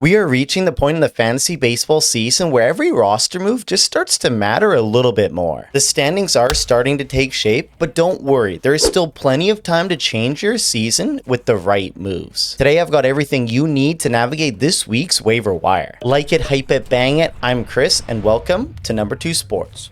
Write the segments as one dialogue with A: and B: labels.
A: We are reaching the point in the fantasy baseball season where every roster move just starts to matter a little bit more. The standings are starting to take shape, but don't worry, there is still plenty of time to change your season with the right moves. Today I've got everything you need to navigate this week's waiver wire. Like it, hype it, bang it. I'm Chris, and welcome to Number 2 Sports.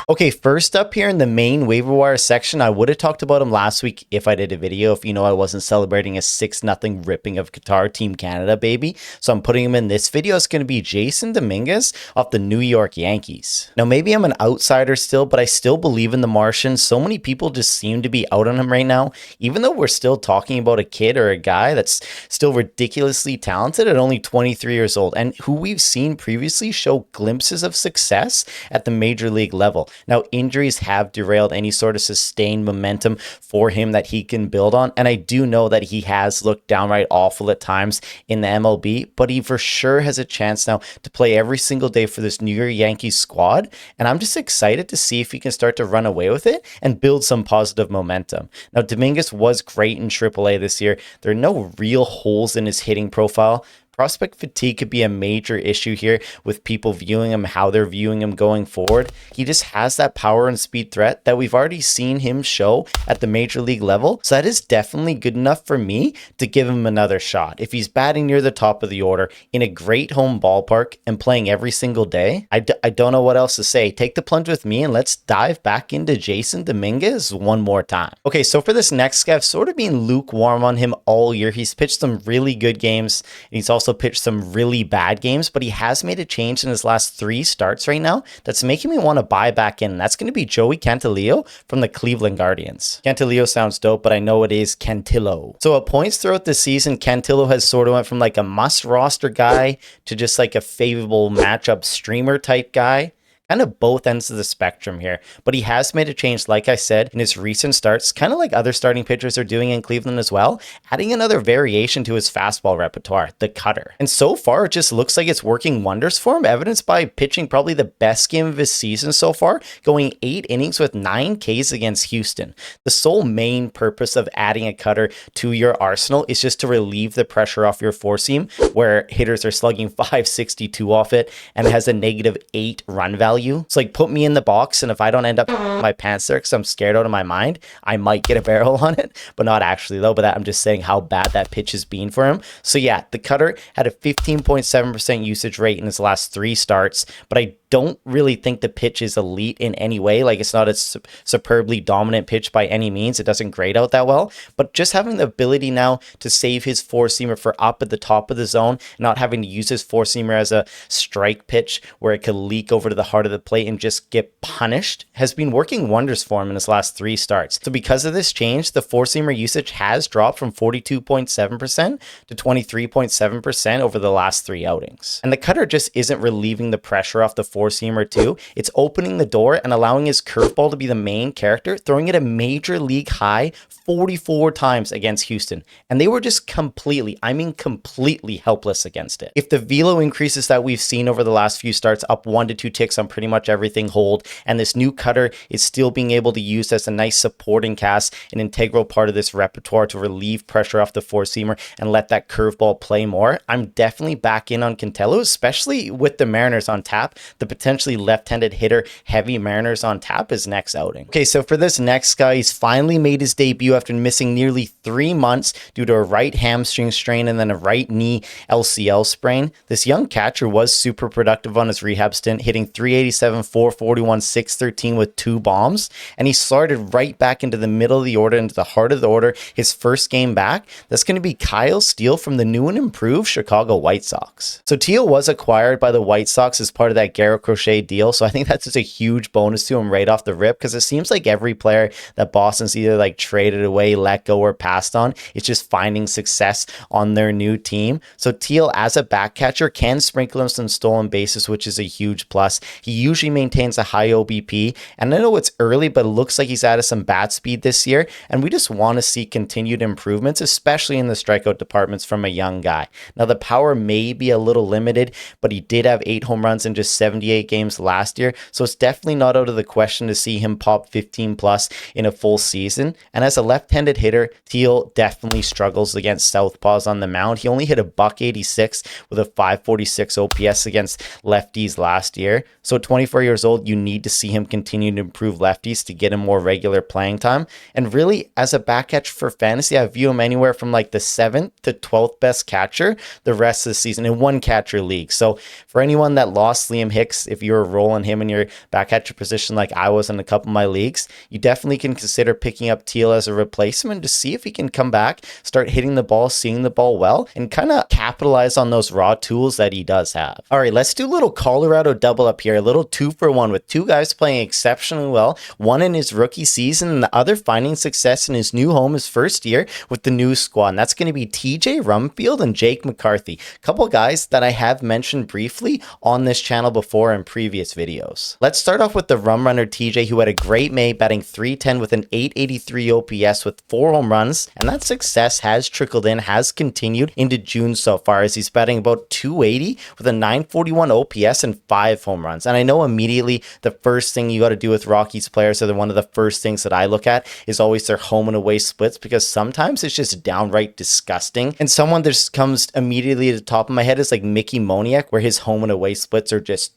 A: Okay, first up here in the main waiver wire section, I would have talked about him last week if I did a video. If you know I wasn't celebrating a 6-0 ripping of Qatar, Team Canada, baby. So I'm putting him in this video. It's going to be Jasson Dominguez off the New York Yankees. Now, maybe I'm an outsider still, but I still believe in the Martian. So many people just seem to be out on him right now, even though we're still talking about a kid or a guy that's still ridiculously talented at only 23 years old and who we've seen previously show glimpses of success at the major league level. Now, injuries have derailed any sort of sustained momentum for him that he can build on. And I do know that he has looked downright awful at times in the MLB, but he for sure has a chance now to play every single day for this New York Yankees squad. And I'm just excited to see if he can start to run away with it and build some positive momentum. Now, Dominguez was great in AAA this year. There are no real holes in his hitting profile. Prospect fatigue could be a major issue here with people viewing him, how they're viewing him going forward. He just has that power and speed threat that we've already seen him show at the major league level. So that is definitely good enough for me to give him another shot. If he's batting near the top of the order in a great home ballpark and playing every single day, I don't know what else to say. Take the plunge with me and let's dive back into Jasson Dominguez one more time. Okay, so for this next guy, I've sort of been lukewarm on him all year. He's pitched some really good games. And he's also pitched some really bad games, but he has made a change in his last 3 starts right now that's making me want to buy back in. That's going to be Joey Cantillo from the Cleveland Guardians. Cantillo sounds dope, but I know it is Cantillo. So at points throughout the season, Cantillo has sort of went from like a must roster guy to just like a favorable matchup streamer type guy. Kind of both ends of the spectrum here, but he has made a change, like I said, in his recent starts, kind of like other starting pitchers are doing in Cleveland as well, adding another variation to his fastball repertoire, the cutter. And so far, it just looks like it's working wonders for him, evidenced by pitching probably the best game of his season so far, going 8 innings with 9 Ks against Houston. The sole main purpose of adding a cutter to your arsenal is just to relieve the pressure off your four seam, where hitters are slugging .562 off it, and it has a -8 run value. It's like, put me in the box, and if I don't end up my pants there because I'm scared out of my mind, I might get a barrel on it, but not actually though. But I'm just saying how bad that pitch has been for him. So yeah, the cutter had a 15.7% usage rate in his last 3 starts, but I don't really think the pitch is elite in any way. Like, it's not a superbly dominant pitch by any means. It doesn't grade out that well, but just having the ability now to save his four-seamer for up at the top of the zone, not having to use his four-seamer as a strike pitch where it could leak over to the heart of the plate and just get punished, has been working wonders for him in his last 3 starts. So because of this change, the four-seamer usage has dropped from 42.7% to 23.7% over the last 3 outings. And the cutter just isn't relieving the pressure off the four-seamer too. It's opening the door and allowing his curveball to be the main character, throwing it a major league high 44 times against Houston. And they were just completely helpless against it. If the velo increases that we've seen over the last few starts, up 1 to 2 ticks on pretty much everything hold, and this new cutter is still being able to use as a nice supporting cast, an integral part of this repertoire to relieve pressure off the four-seamer and let that curveball play more, I'm definitely back in on Cantillo, especially with the Mariners on tap. The potentially left-handed hitter heavy Mariners on tap is next outing. Okay, so for this next guy, he's finally made his debut after missing nearly 3 months due to a right hamstring strain and then a right knee LCL sprain. This young catcher was super productive on his rehab stint, hitting .387, .441, .613 with 2 bombs, and he started right back into the middle of the order, into the heart of the order, his first game back. That's going to be Kyle Steele from the new and improved Chicago White Sox. So Teal was acquired by the White Sox as part of that Garrett Crochet deal, so I think that's just a huge bonus to him right off the rip, because it seems like every player that Boston's either like traded away, let go, or passed on, it's just finding success on their new team. So Teal, as a back catcher, can sprinkle him some stolen bases, which is a huge plus. He usually maintains a high OBP, and I know it's early, but it looks like he's added some bat speed this year, and we just want to see continued improvements, especially in the strikeout departments from a young guy. Now, the power may be a little limited, but he did have 8 home runs in just 78 games last year, so it's definitely not out of the question to see him pop 15 plus in a full season. And as a left-handed hitter, Teal definitely struggles against southpaws on the mound. He only hit a .186 with a 546 OPS against lefties last year. So at 24 years old, you need to see him continue to improve lefties to get him more regular playing time. And really, as a back catcher for fantasy, I view him anywhere from like the 7th to 12th best catcher the rest of the season in one catcher league. So for anyone that lost Liam Hicks, if you're rolling him in your back catcher position like I was in a couple of my leagues, you definitely can consider picking up Teal as a replacement to see if he can come back, start hitting the ball, seeing the ball well, and kind of capitalize on those raw tools that he does have. All right, let's do a little Colorado double up here, a little 2-for-1 with 2 guys playing exceptionally well, one in his rookie season and the other finding success in his new home his first year with the new squad. And that's going to be TJ Rumfield and Jake McCarthy, a couple guys that I have mentioned briefly on this channel before in previous videos. Let's start off with the rum runner TJ, who had a great May, batting .310 with an 883 OPS with 4 home runs, and that success has trickled in, has continued into June so far, as he's batting about .280 with a 941 OPS and 5 home runs. And I know immediately the first thing you got to do with Rockies players, or one of the first things that I look at, is always their home and away splits, because sometimes it's just downright disgusting. And someone that just comes immediately to the top of my head is like Mickey Moniak, where his home and away splits are just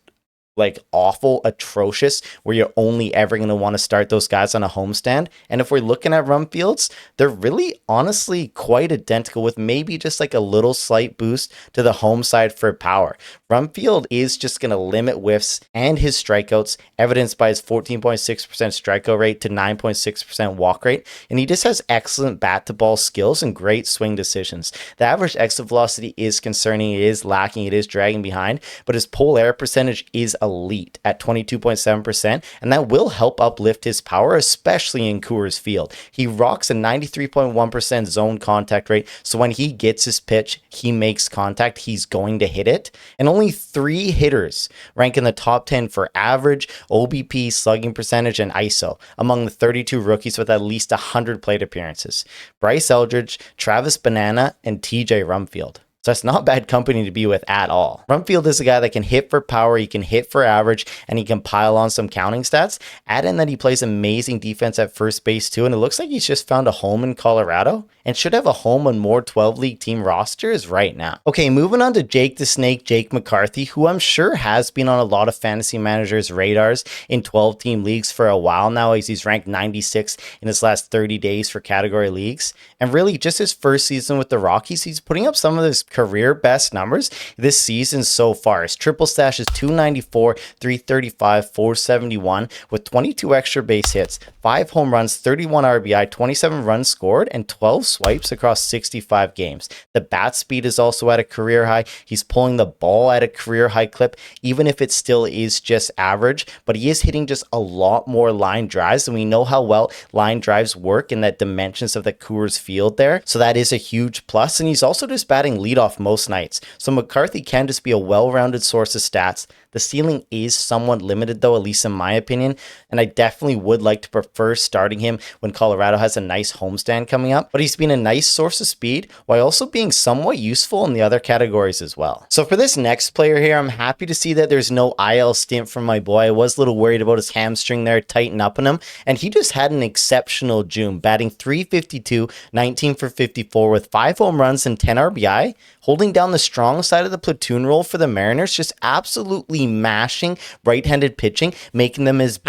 A: like awful, atrocious, where you're only ever going to want to start those guys on a homestand. And if we're looking at Rumfields, they're really honestly quite identical, with maybe just like a little slight boost to the home side for power. Rumfield is just going to limit whiffs and his strikeouts, evidenced by his 14.6% strikeout rate to 9.6% walk rate. And he just has excellent bat to ball skills and great swing decisions. The average exit velocity is concerning. It is lacking. It is dragging behind, but his pull error percentage is elite at 22.7%, and that will help uplift his power, especially in Coors Field. He rocks a 93.1% zone contact rate, so when he gets his pitch, he makes contact, he's going to hit it. And only 3 hitters rank in the top 10 for average, OBP, slugging percentage, and ISO among the 32 rookies with at least 100 plate appearances: Bryce Eldridge, Travis Banana, and TJ Rumfield. So that's not bad company to be with at all. Rumfield is a guy that can hit for power, he can hit for average, and he can pile on some counting stats. Add in that he plays amazing defense at first base too, and it looks like he's just found a home in Colorado and should have a home on more 12-league team rosters right now. Okay, moving on to Jake the Snake, Jake McCarthy, who I'm sure has been on a lot of fantasy managers' radars in 12-team leagues for a while now, as he's ranked 96 in his last 30 days for category leagues. And really, just his first season with the Rockies, he's putting up some of his career best numbers this season so far. His triple stash is 294, 335, 471 with 22 extra base hits, 5 home runs, 31 RBI, 27 runs scored, and 12 swipes across 65 games. The bat speed is also at a career high. He's pulling the ball at a career high clip, even if it still is just average, but he is hitting just a lot more line drives, and we know how well line drives work in that dimensions of the Coors Field there. So that is a huge plus, and he's also just batting leadoff most nights. So McCarthy can just be a well-rounded source of stats. The ceiling is somewhat limited though, at least in my opinion, and I definitely would like to prefer starting him when Colorado has a nice homestand coming up, but he's been a nice source of speed while also being somewhat useful in the other categories as well. So for this next player here, I'm happy to see that there's no IL stint from my boy. I was a little worried about his hamstring there, tighten up on him, and he just had an exceptional June, batting .352, 19 for 54 with 5 home runs and 10 RBI, holding down the strong side of the platoon role for the Mariners, just absolutely mashing right-handed pitching, making them his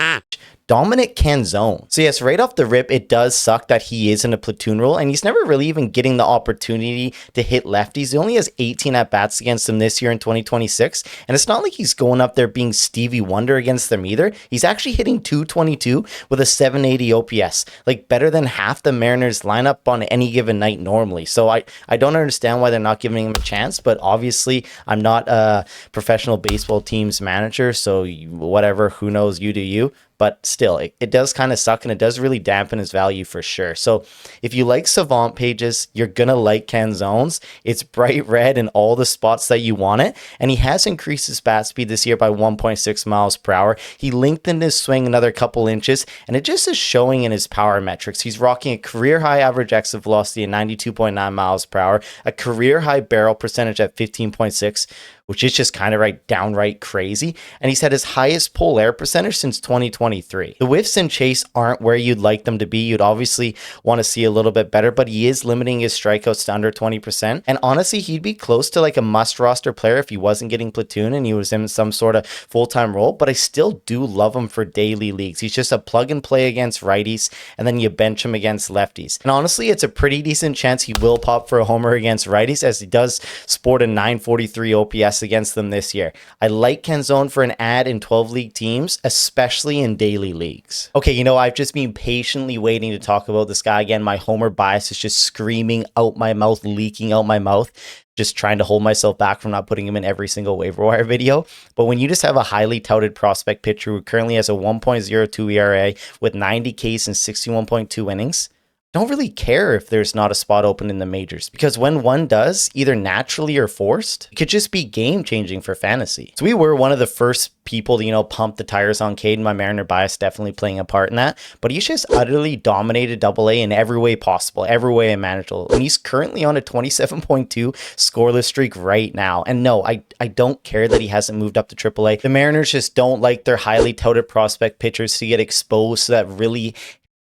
A: Dominic Canzone. So yes, right off the rip, it does suck that he is in a platoon role, and he's never really even getting the opportunity to hit lefties. He only has 18 at-bats against them this year in 2026, and it's not like he's going up there being Stevie Wonder against them either. He's actually hitting .222 with a 780 OPS, like better than half the Mariners lineup on any given night normally. So I don't understand why they're not giving him a chance, but obviously I'm not a professional baseball team's manager, so whatever, who knows, you do you. but still, it does kind of suck, and it does really dampen his value for sure. So if you like Savant pages, you're going to like Canzone's. It's bright red in all the spots that you want it, and he has increased his bat speed this year by 1.6 miles per hour. He lengthened his swing another couple inches, and it just is showing in his power metrics. He's rocking a career high average exit velocity at 92.9 miles per hour, a career high barrel percentage at 15.6, which is just kind of downright crazy. And he's had his highest pull air percentage since 2023. The whiffs and chase aren't where you'd like them to be. You'd obviously want to see a little bit better, but he is limiting his strikeouts to under 20%. And honestly, he'd be close to like a must roster player if he wasn't getting platoon and he was in some sort of full-time role, but I still do love him for daily leagues. He's just a plug and play against righties, and then you bench him against lefties. And honestly, it's a pretty decent chance he will pop for a homer against righties, as he does sport a 943 OPS against them this year. I like Canzone for an ad in 12 league teams, especially in daily leagues. Okay, I've just been patiently waiting to talk about this guy again. My homer bias is just screaming out my mouth, leaking out my mouth, just trying to hold myself back from not putting him in every single waiver wire video. But when you just have a highly touted prospect pitcher who currently has a 1.02 ERA with 90 Ks and 61.2 innings, don't really care if there's not a spot open in the majors, because when one does, either naturally or forced, it could just be game changing for fantasy. So we were one of the first people to, pump the tires on Cade. My Mariner bias definitely playing a part in that, but he's just utterly dominated AA in every way possible, every way imaginable. And he's currently on a 27.2 scoreless streak right now. And no, I don't care that he hasn't moved up to AAA. The Mariners just don't like their highly touted prospect pitchers to get exposed to that really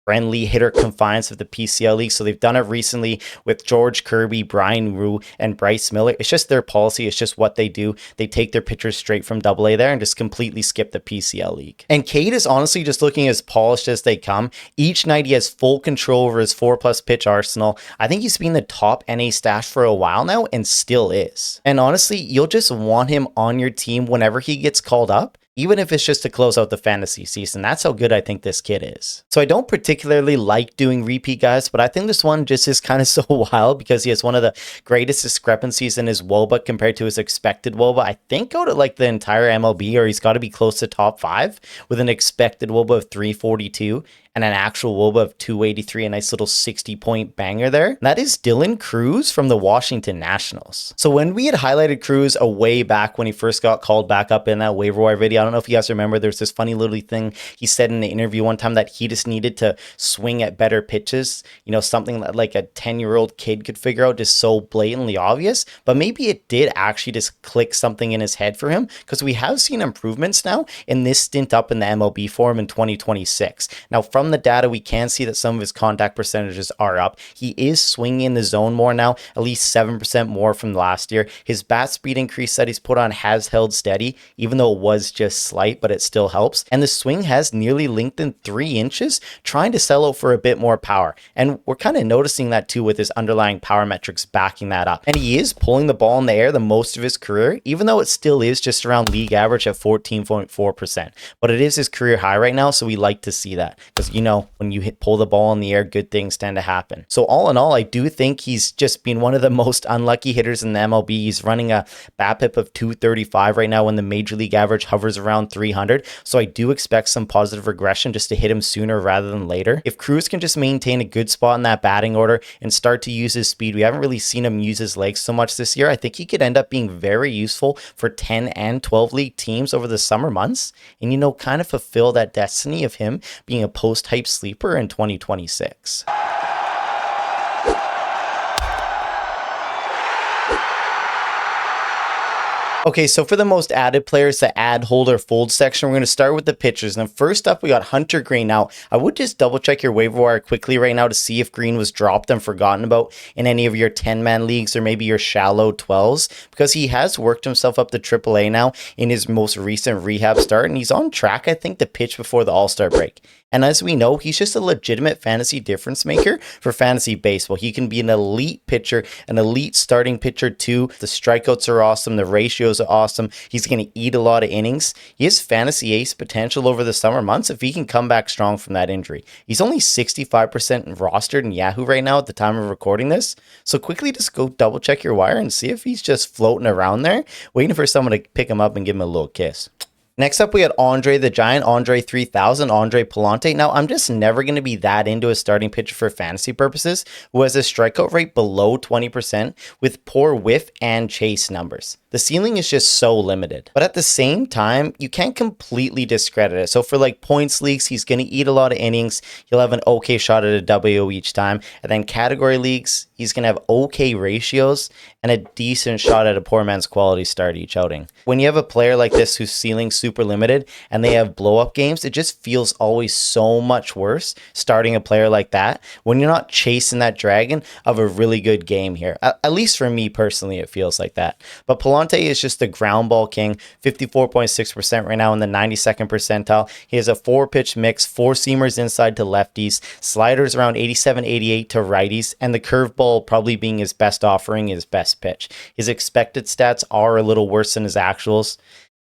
A: friendly hitter confines of the PCL league. So they've done it recently with George Kirby, Brian Rue, and Bryce Miller. It's just their policy. It's just what they do. They take their pitchers straight from AA there and just completely skip the PCL league. And Cade is honestly just looking as polished as they come. Each night he has full control over his 4+ pitch arsenal. I think he's been the top NA stash for a while now and still is. And honestly, you'll just want him on your team whenever he gets called up, even if it's just to close out the fantasy season. That's how good I think this kid is. So I don't particularly like doing repeat guys, but I think this one just is kind of so wild because he has one of the greatest discrepancies in his WOBA compared to his expected WOBA. I think out of like the entire MLB, or he's got to be close to top 5 with an expected WOBA of 342 and an actual WOBA of 283, a nice little 60-point banger there. And that is Dylan Cruz from the Washington Nationals. So when we had highlighted Cruz a way back when he first got called back up in that waiver wire video, I don't know if you guys remember, there's this funny little thing he said in the interview one time that he just needed to swing at better pitches, something that like a 10-year-old kid could figure out, just so blatantly obvious. But maybe it did actually just click something in his head for him, because we have seen improvements now in this stint up in the MLB for him in 2026. Now, from the data, we can see that some of his contact percentages are up. He is swinging in the zone more now, at least 7% more from last year. His bat speed increase that he's put on has held steady, even though it was just slight, but it still helps. And the swing has nearly lengthened 3 inches, trying to sell out for a bit more power. And we're kind of noticing that too with his underlying power metrics backing that up. And he is pulling the ball in the air the most of his career, even though it still is just around league average at 14.4%. But it is his career high right now, so we like to see that, because when you pull the ball in the air, good things tend to happen. So all in all, I do think he's just been one of the most unlucky hitters in the MLB. He's running a BABIP of 235 right now when the major league average hovers around 300. So I do expect some positive regression just to hit him sooner rather than later. If Cruz can just maintain a good spot in that batting order and start to use his speed, we haven't really seen him use his legs so much this year. I think he could end up being very useful for 10 and 12 league teams over the summer months, and kind of fulfill that destiny of him being a post-hype sleeper in 2026. Okay, so for the most added players, the add, hold, or fold section, we're going to start with the pitchers. And first up, we got Hunter Green. Now, I would just double check your waiver wire quickly right now to see if Green was dropped and forgotten about in any of your 10-man leagues or maybe your shallow 12s, because he has worked himself up to AAA now in his most recent rehab start, and he's on track, I think, to pitch before the All-Star break. And as we know, he's just a legitimate fantasy difference maker for fantasy baseball. He can be an elite pitcher, an elite starting pitcher too. The strikeouts are awesome. The ratios are awesome. He's going to eat a lot of innings. He has fantasy ace potential over the summer months if he can come back strong from that injury. He's only 65% rostered in Yahoo right now at the time of recording this. So quickly just go double check your wire and see if he's just floating around there, waiting for someone to pick him up and give him a little kiss. Next up, we had Andre the Giant, Andre 3000, Andre Palante. Now, I'm just never going to be that into a starting pitcher for fantasy purposes who has a strikeout rate below 20% with poor whiff and chase numbers. The ceiling is just so limited. But at the same time, you can't completely discredit it. So for like points leagues, he's going to eat a lot of innings. He'll have an okay shot at a W each time. And then category leagues, he's going to have okay ratios and a decent shot at a poor man's quality start each outing. When you have a player like this whose ceiling's super limited and they have blow up games, it just feels always so much worse starting a player like that when you're not chasing that dragon of a really good game here. At least for me personally, it feels like that. But Palante is just the ground ball king, 54.6% right now in the 92nd percentile. He has a 4-pitch mix, 4-seamers inside to lefties, sliders around 87, 88 to righties, and the curveball probably being his best offering, his best pitch. His expected stats are a little worse than his actuals.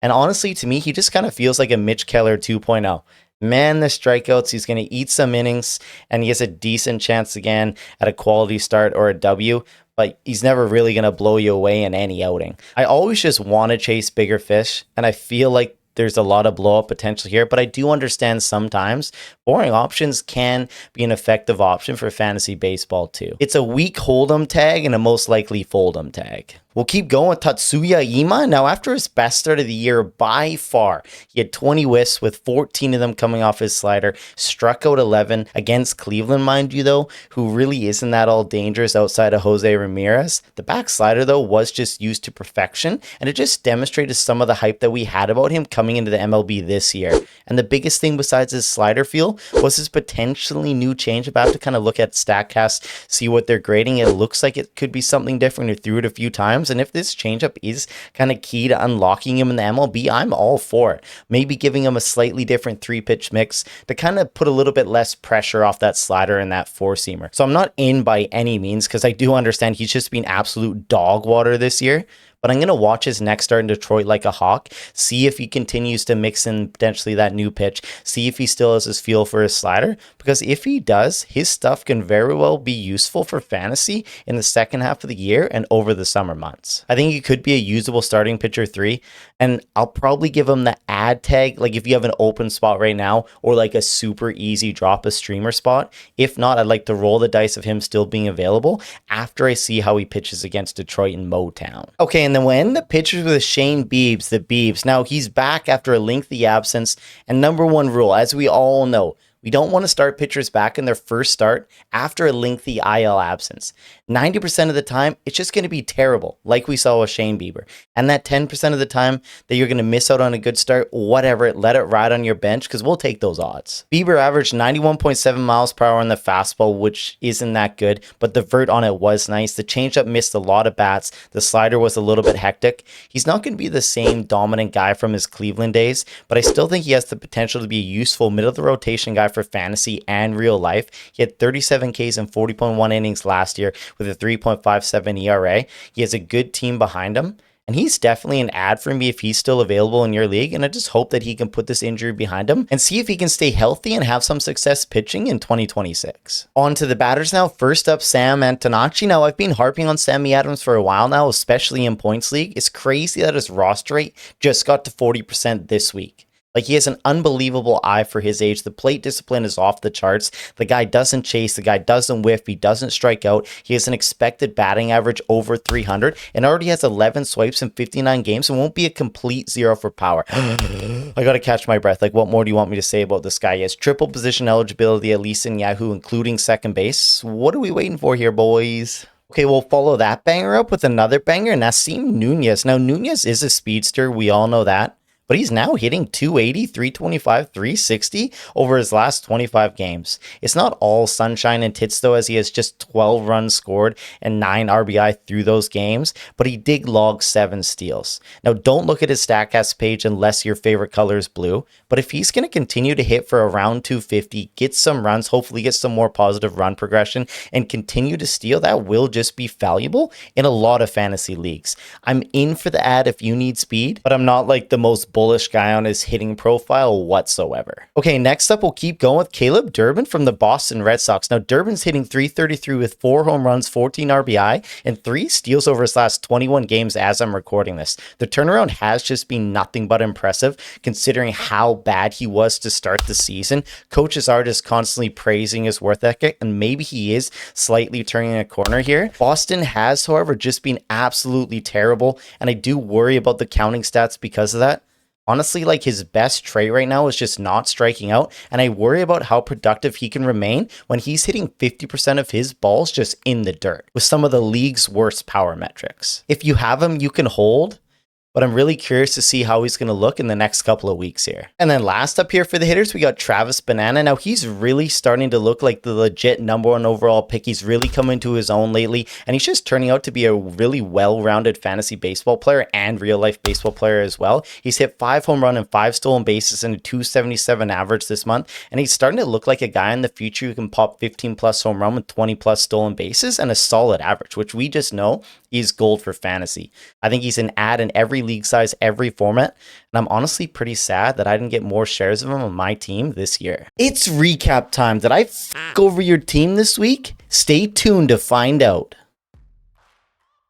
A: And honestly, to me, he just kind of feels like a Mitch Keller 2.0. Man, the strikeouts, he's going to eat some innings, and he has a decent chance again at a quality start or a W, but he's never really going to blow you away in any outing. I always just want to chase bigger fish, and I feel like there's a lot of blow up potential here, but I do understand sometimes boring options can be an effective option for fantasy baseball too. It's a weak hold'em tag and a most likely fold'em tag. We'll keep going with Tatsuya Ima. Now, after his best start of the year by far, he had 20 whiffs with 14 of them coming off his slider, struck out 11 against Cleveland, mind you, though, who really isn't that all dangerous outside of Jose Ramirez. The back slider, though, was just used to perfection, and it just demonstrated some of the hype that we had about him coming into the MLB this year. And the biggest thing besides his slider feel was his potentially new changeup. I have to kind of look at StatCast, see what they're grading. It looks like it could be something different. He threw it a few times. And if this changeup is kind of key to unlocking him in the MLB, I'm all for it. Maybe giving him a slightly different 3-pitch mix to kind of put a little bit less pressure off that slider and that 4-seamer. So I'm not in by any means because I do understand he's just been absolute dog water this year. But I'm going to watch his next start in Detroit like a hawk, see if he continues to mix in potentially that new pitch, see if he still has his feel for his slider, because if he does, his stuff can very well be useful for fantasy in the second half of the year and over the summer months. I think he could be a usable starting pitcher 3, and I'll probably give him the ad tag, like if you have an open spot right now, or like a super easy drop a streamer spot. If not, I'd like to roll the dice of him still being available after I see how he pitches against Detroit and Motown. Okay, and then when the pitchers with Shane Biebs, the Biebs, now he's back after a lengthy absence. And number one rule, as we all know, we don't want to start pitchers back in their first start after a lengthy IL absence. 90% of the time, it's just going to be terrible, like we saw with Shane Bieber. And that 10% of the time that you're going to miss out on a good start, whatever, let it ride on your bench because we'll take those odds. Bieber averaged 91.7 miles per hour on the fastball, which isn't that good, but the vert on it was nice. The changeup missed a lot of bats. The slider was a little bit hectic. He's not going to be the same dominant guy from his Cleveland days, but I still think he has the potential to be a useful middle-of-the-rotation guy for fantasy and real life. He had 37 Ks and 40.1 innings last year with a 3.57 ERA. He has a good team behind him, and he's definitely an ad for me if he's still available in your league, and I just hope that he can put this injury behind him and see if he can stay healthy and have some success pitching in 2026. On to the batters now. First up, Sam Antonacci. Now, I've been harping on Sammy Adams for a while now, especially in points league. It's crazy that his roster rate just got to 40% this week. Like, he has an unbelievable eye for his age. The plate discipline is off the charts. The guy doesn't chase. The guy doesn't whiff. He doesn't strike out. He has an expected batting average over 300 and already has 11 swipes in 59 games and won't be a complete zero for power. I got to catch my breath. Like, what more do you want me to say about this guy? He has triple position eligibility, at least in Yahoo, including second base. What are we waiting for here, boys? Okay, we'll follow that banger up with another banger, Nasim Nunez. Now, Nunez is a speedster. We all know that. But he's now hitting 280, 325, 360 over his last 25 games. It's not all sunshine and tits, though, as he has just 12 runs scored and 9 RBI through those games, but he did log 7 steals. Now, don't look at his StatCast page unless your favorite color is blue, but if he's going to continue to hit for around 250, get some runs, hopefully get some more positive run progression, and continue to steal, that will just be valuable in a lot of fantasy leagues. I'm in for the ad if you need speed, but I'm not like the most bullish guy on his hitting profile whatsoever. Okay, next up, we'll keep going with Caleb Durbin from the Boston Red Sox. Now, Durbin's hitting .333 with 4 home runs, 14 RBI, and 3 steals over his last 21 games as I'm recording this. The turnaround has just been nothing but impressive, considering how bad he was to start the season. Coaches are just constantly praising his work ethic, and maybe he is slightly turning a corner here. Boston has, however, just been absolutely terrible, and I do worry about the counting stats because of that. Honestly, like, his best trait right now is just not striking out, and I worry about how productive he can remain when he's hitting 50% of his balls just in the dirt with some of the league's worst power metrics. If you have him, you can hold, but I'm really curious to see how he's going to look in the next couple of weeks here. And then last up here for the hitters, we got Travis Banana. Now, he's really starting to look like the legit #1 overall pick. He's really come into his own lately, and he's just turning out to be a really well-rounded fantasy baseball player and real-life baseball player as well. He's hit 5 home run and 5 stolen bases and a .277 average this month, and he's starting to look like a guy in the future who can pop 15+ home run with 20+ stolen bases and a solid average, which we just know is gold for fantasy. I think he's an ad in every league size, every format, and I'm honestly pretty sad that I didn't get more shares of him on my team this year. It's recap time. Did I f*** over your team this week? Stay tuned to find out.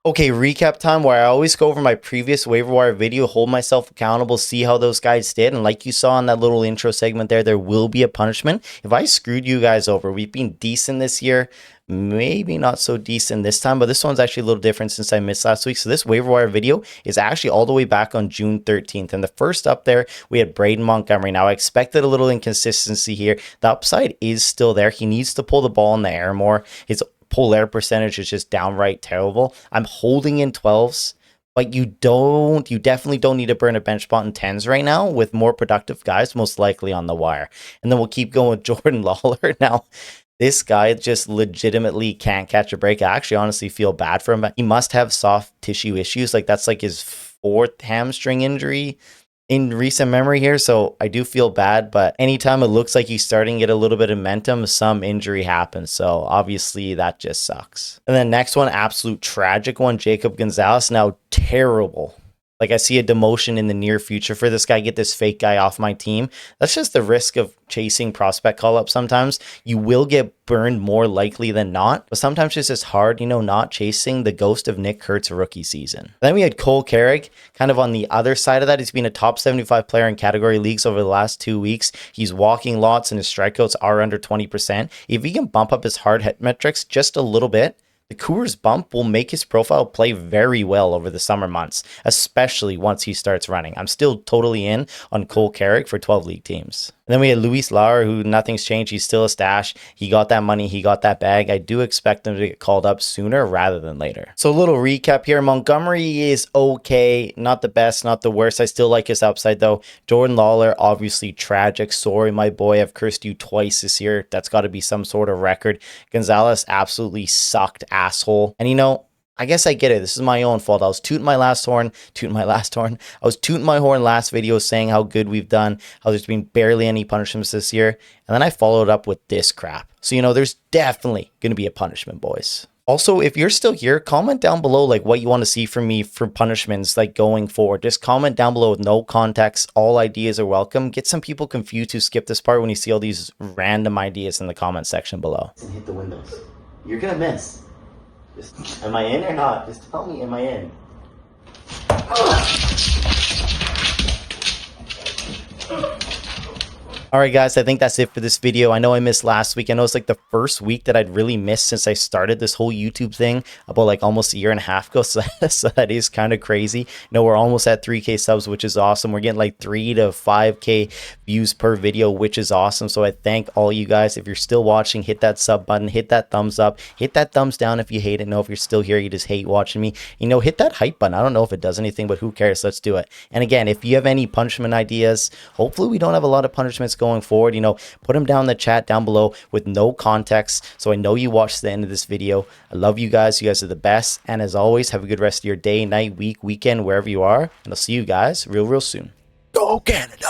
A: Okay, recap time, where I always go over my previous waiver wire video, hold myself accountable, see how those guys did. And like you saw in that little intro segment there will be a punishment if I screwed you guys over. We've been decent this year, maybe not so decent this time, but this one's actually a little different since I missed last week. So this waiver wire video is actually all the way back on June 13th. And the first up there, we had Braden Montgomery. Now, I expected a little inconsistency here. The upside is still there. He needs to pull the ball in the air more. His pull air percentage is just downright terrible. I'm holding in 12s, but you definitely don't need to burn a bench spot in 10s right now with more productive guys most likely on the wire. And then we'll keep going with Jordan Lawler. Now, this guy just legitimately can't catch a break. I actually honestly feel bad for him. He must have soft tissue issues. Like, that's like his 4th hamstring injury in recent memory here, so I do feel bad, but anytime it looks like he's starting to get a little bit of momentum, some injury happens, so obviously that just sucks. And then next one, absolute tragic one, Jacob Gonzalez. Now, terrible. Like, I see a demotion in the near future for this guy. Get this fake guy off my team. That's just the risk of chasing prospect call-up sometimes. You will get burned more likely than not, but sometimes it's just hard, not chasing the ghost of Nick Kurt's rookie season. Then we had Cole Carrick, kind of on the other side of that. He's been a top 75 player in category leagues over the last 2 weeks. He's walking lots and his strikeouts are under 20%. If he can bump up his hard hit metrics just a little bit, the Coors bump will make his profile play very well over the summer months, especially once he starts running. I'm still totally in on Cole Carrick for 12 league teams. And then we had Luis Lauer, who nothing's changed. He's still a stash. He got that money. He got that bag. I do expect him to get called up sooner rather than later. So a little recap here. Montgomery is okay. Not the best, not the worst. I still like his upside, though. Jordan Lawler, obviously tragic. Sorry, my boy. I've cursed you twice this year. That's got to be some sort of record. Gonzalez absolutely sucked, asshole. And I guess I get it. This is my own fault. I was tooting my last horn. I was tooting my horn last video saying how good we've done, how there's been barely any punishments this year. And then I followed up with this crap. So, there's definitely going to be a punishment, boys. Also, if you're still here, comment down below like what you want to see from me for punishments like going forward. Just comment down below with no context. All ideas are welcome. Get some people confused who skip this part when you see all these random ideas in the comment section below. And hit the windows. You're going to miss. Am I in or not? Just tell me, am I in? All right, guys, I think that's it for this video. I know I missed last week. I know it's like the first week that I'd really missed since I started this whole YouTube thing about like almost a year and a half ago. So that is kind of crazy. We're almost at 3K subs, which is awesome. We're getting like 3 to 5K views per video, which is awesome. So I thank all you guys. If you're still watching, hit that sub button, hit that thumbs up, hit that thumbs down if you hate it. If you're still here, you just hate watching me, hit that hype button. I don't know if it does anything, but who cares? Let's do it. And again, if you have any punishment ideas, hopefully we don't have a lot of punishments going forward, put them down in the chat down below with no context, so I know you watched the end of this video. I love you guys. You guys are the best. And as always, have a good rest of your day, night, week, weekend, wherever you are. And I'll see you guys real soon. Go Canada!